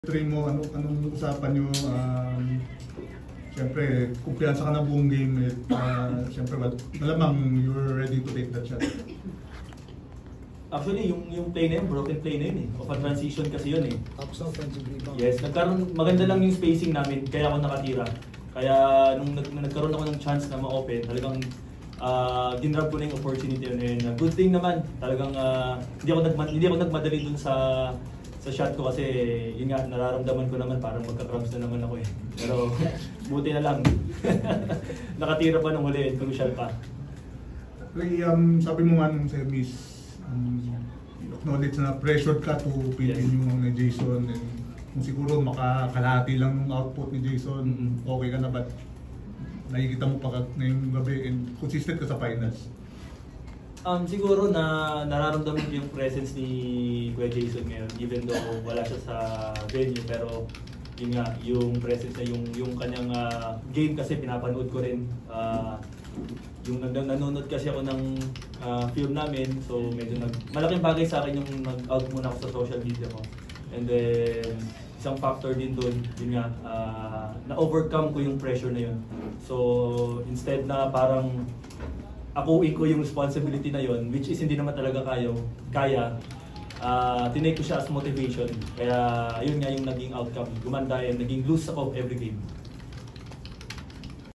Train mo, anong usapan nyo? Siyempre, kumpiyansa ka na buong game. Siyempre, malamang you're ready to take that shot. Actually, yung play na yun, broken play na yun eh. Of a transition kasi yun eh. Tapos na offensive rebound. Yes, maganda lang yung spacing namin, kaya ako nakatira. Kaya nung nagkaroon ako ng chance na ma-open, talagang ginrab ko na yung opportunity yun. And good thing naman, talagang hindi ako nagmadali dun sa shot ko kasi yun nga, nararamdaman ko naman parang magka-cramps na naman ako eh. Pero buti na lang. Nakatira pa nung huli, crucial pa. Okay, sabi mo nga nung semis, acknowledge na pressured ka to pin in yung ni Jason, and kung siguro makakalahati lang ng output ni Jason, okay ka na, but nakikita mo pa ngayong gabi and consistent ka sa finals? Siguro na nararamdaman ko yung presence ni Kuya Jason ngayon, even though wala siya sa venue, pero yun nga, yung presence niya, yung kanyang game kasi pinapanood ko rin. Yung nanonood kasi ako ng film namin, so medyo malaking bagay sa akin yung nag-out muna ako sa social media ko. And then isang factor din doon, yun nga, na-overcome ko yung pressure na yun. So instead na parang akuin ko yung responsibility na yon, which is hindi naman talaga kaya, tinake ko siya as motivation. Kaya yun nga yung naging outcome. Gumanda and naging loose ako every game.